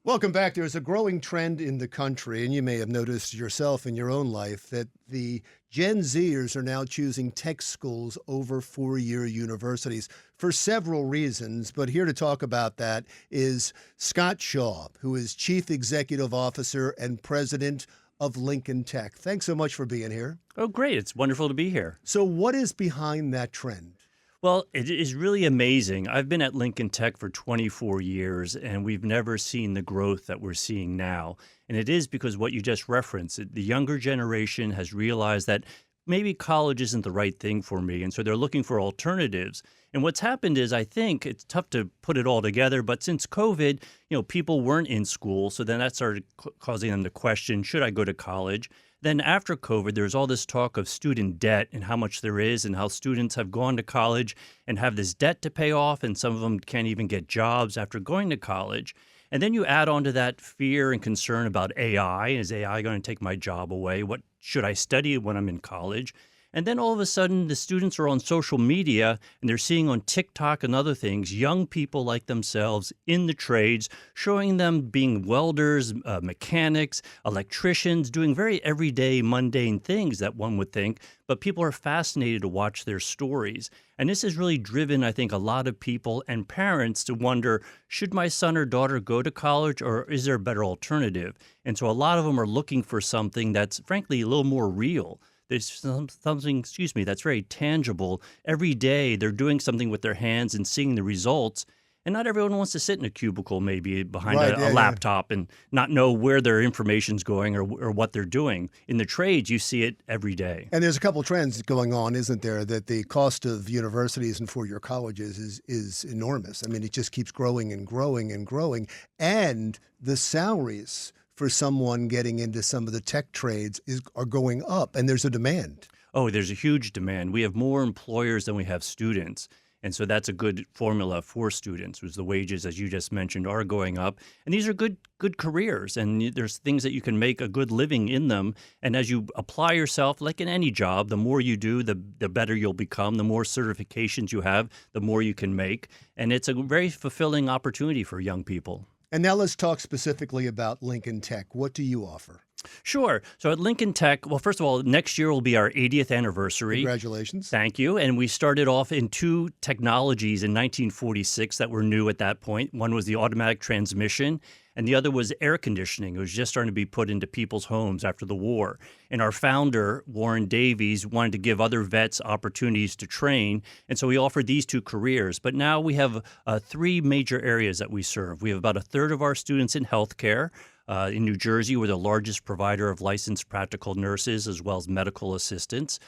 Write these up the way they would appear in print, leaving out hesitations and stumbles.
Welcome back. There's a growing trend in the country, and you may have noticed yourself in your own life that the Gen Zers are now choosing tech schools over four-year universities for several reasons. But here to talk about that is Scott Shaw, who is Chief Executive Officer and President of Lincoln Tech. Thanks so much for being here. Oh, great. It's wonderful to be here. So, what is behind that trend? Well, it is really amazing. I've been at Lincoln Tech for 24 years, and we've never seen the growth that we're seeing now. And it is because what you just referenced, the younger generation has realized that maybe college isn't the right thing for me. And so they're looking for alternatives. And what's happened is I think it's tough to put it all together. But since COVID, people weren't in school. So then that started causing them to question, should I go to college? Then after COVID, there's all this talk of student debt and how much there is and how students have gone to college and have this debt to pay off. And some of them can't even get jobs after going to college. And then you add on to that fear and concern about AI. Is AI going to take my job away? What should I study when I'm in college? And then all of a sudden, the students are on social media and they're seeing on TikTok and other things, young people like themselves in the trades, showing them being welders, mechanics, electricians, doing very everyday, mundane things that one would think. But people are fascinated to watch their stories. And this has really driven, I think, a lot of people and parents to wonder, should my son or daughter go to college or is there a better alternative? And so a lot of them are looking for something that's, frankly, a little more real. There's something, that's very tangible. Every day they're doing something with their hands and seeing the results. And not everyone wants to sit in a cubicle maybe behind a laptop and not know where their information's going or what they're doing. In the trades, you see it every day. And there's a couple trends going on, isn't there, that the cost of universities and four-year colleges is enormous. I mean, it just keeps growing and growing and growing. And the salaries for someone getting into some of the tech trades are going up, and there's a demand. Oh, there's a huge demand. We have more employers than we have students. And so that's a good formula for students, was the wages, as you just mentioned, are going up. And these are good careers, and there's things that you can make a good living in them. And as you apply yourself, like in any job, the more you do, the better you'll become. The more certifications you have, the more you can make. And it's a very fulfilling opportunity for young people. And now let's talk specifically about Lincoln Tech. What do you offer? Sure. So at Lincoln Tech, well, first of all, next year will be our 80th anniversary. Congratulations. Thank you. And we started off in two technologies in 1946 that were new at that point. One was the automatic transmission, and the other was air conditioning. It was just starting to be put into people's homes after the war. And our founder, Warren Davies, wanted to give other vets opportunities to train. And so we offered these two careers. But now we have three major areas that we serve. We have about a third of our students in healthcare. In New Jersey, we're the largest provider of licensed practical nurses as well as medical assistants.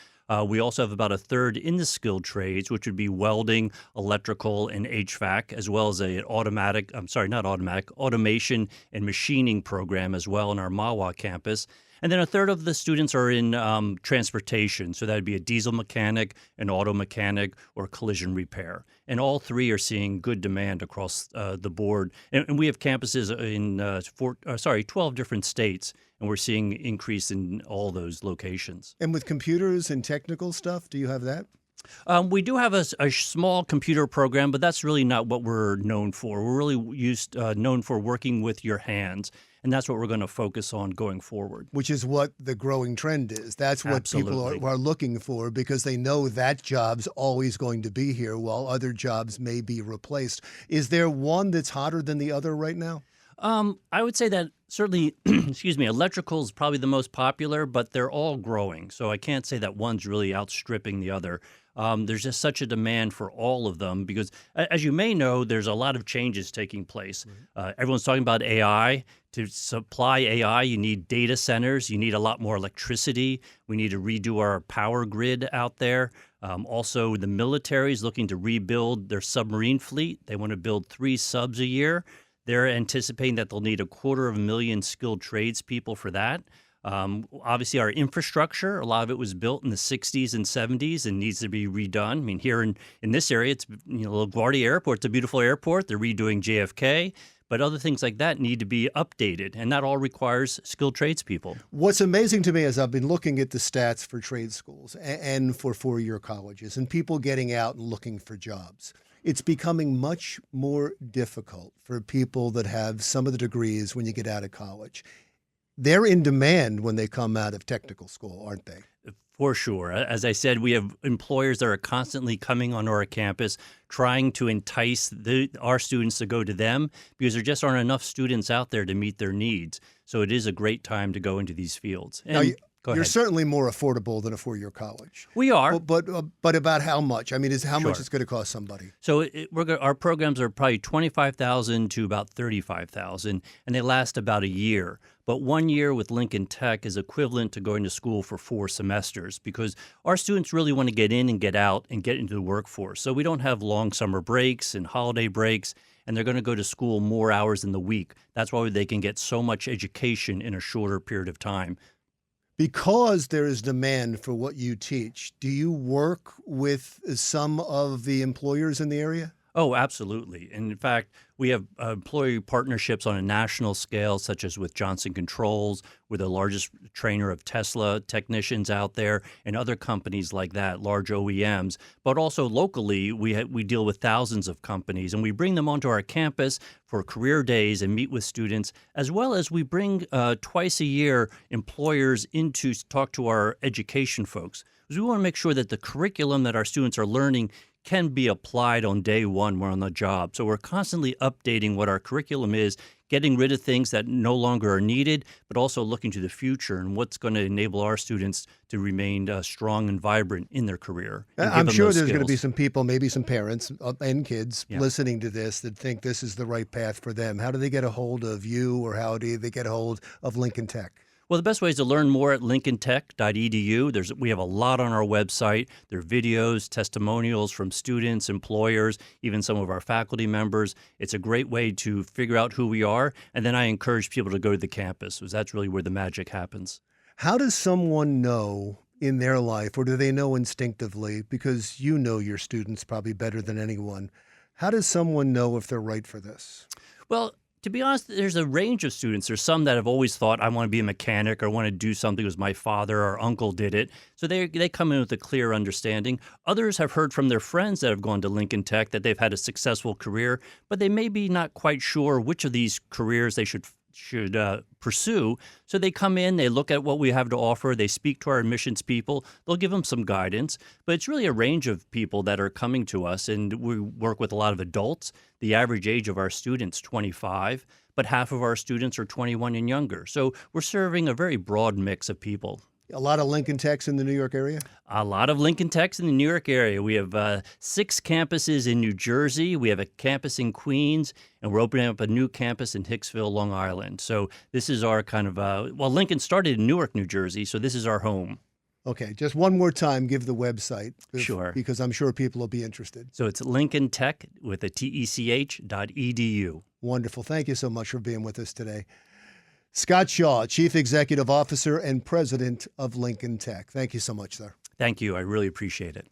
We also have about a third in the skilled trades, which would be welding, electrical, and HVAC, as well as automation and machining program as well in our Mahwah campus. And then a third of the students are in transportation. So that would be a diesel mechanic, an auto mechanic, or collision repair. And all three are seeing good demand across the board. And we have campuses in 12 different states, and we're seeing increase in all those locations. And with computers and technical stuff, do you have that? We do have a small computer program, but that's really not what we're known for. We're really known for working with your hands. And that's what we're going to focus on going forward. Which is what the growing trend is. That's what people are looking for because they know that job's always going to be here while other jobs may be replaced. Is there one that's hotter than the other right now? I would say that certainly, electrical is probably the most popular, but they're all growing. So I can't say that one's really outstripping the other. There's just such a demand for all of them because, as you may know, there's a lot of changes taking place. Everyone's talking about AI. To supply AI, you need data centers. You need a lot more electricity. We need to redo our power grid out there. Also, the military is looking to rebuild their submarine fleet. They want to build 3 subs a year. They're anticipating that they'll need 250,000 skilled tradespeople for that. Obviously, our infrastructure, a lot of it was built in the 60s and 70s and needs to be redone. I mean, here in this area, it's LaGuardia Airport. It's a beautiful airport. They're redoing JFK. But other things like that need to be updated, and that all requires skilled tradespeople. What's amazing to me is I've been looking at the stats for trade schools and for four-year colleges and people getting out and looking for jobs. it's becoming much more difficult for people that have some of the degrees when you get out of college. They're in demand when they come out of technical school, aren't they? For sure. As I said, we have employers that are constantly coming onto our campus trying to entice our students to go to them because there just aren't enough students out there to meet their needs. So it is a great time to go into these fields. And Now, go you're ahead. certainly more affordable than a four-year college. We are. But about how much? I mean, is how much Sure. it's going to cost somebody? So our programs are probably $25,000 to about $35,000, and they last about a year. But 1 year with Lincoln Tech is equivalent to going to school for 4 semesters because our students really want to get in and get out and get into the workforce. So we don't have long summer breaks and holiday breaks, and they're going to go to school more hours in the week. That's why they can get so much education in a shorter period of time. Because there is demand for what you teach, do you work with some of the employers in the area? Oh, absolutely. And in fact, we have employee partnerships on a national scale, such as with Johnson Controls. We're the largest trainer of Tesla technicians out there and other companies like that, large OEMs. But also locally, we deal with thousands of companies, and we bring them onto our campus for career days and meet with students, as well as we bring twice a year employers in to talk to our education folks. Because we want to make sure that the curriculum that our students are learning can be applied on day one we're on the job. So we're constantly updating what our curriculum is, getting rid of things that no longer are needed, but also looking to the future and what's going to enable our students to remain strong and vibrant in their career. And give I'm them sure those there's going to be skills. some people, maybe some parents and kids Yeah. listening to this that think this is the right path for them. How do they get a hold of you, or how do they get a hold of Lincoln Tech? Well, the best way is to learn more at lincolntech.edu. We have a lot on our website. There are videos, testimonials from students, employers, even some of our faculty members. It's a great way to figure out who we are. And then I encourage people to go to the campus because that's really where the magic happens. How does someone know in their life, or do they know instinctively, because you know your students probably better than anyone, how does someone know if they're right for this? Well, to be honest, there's a range of students. There's some that have always thought, I want to be a mechanic or want to do something because my father or uncle did it. So they come in with a clear understanding. Others have heard from their friends that have gone to Lincoln Tech that they've had a successful career, but they may be not quite sure which of these careers they should pursue. So they come in, they look at what we have to offer, they speak to our admissions people, they'll give them some guidance. But it's really a range of people that are coming to us, and we work with a lot of adults. The average age of our students, 25, but half of our students are 21 and younger. So we're serving a very broad mix of people. A lot of Lincoln Techs in the New York area? A lot of Lincoln Techs in the New York area. We have 6 campuses in New Jersey. We have a campus in Queens, and we're opening up a new campus in Hicksville, Long Island. So this is our kind of, Lincoln started in Newark, New Jersey, so this is our home. Okay, just one more time, give the website. Sure. Because I'm sure people will be interested. So it's LincolnTech with a TECH.edu. Wonderful. Thank you so much for being with us today. Scott Shaw, Chief Executive Officer and President of Lincoln Tech. Thank you so much, sir. Thank you. I really appreciate it.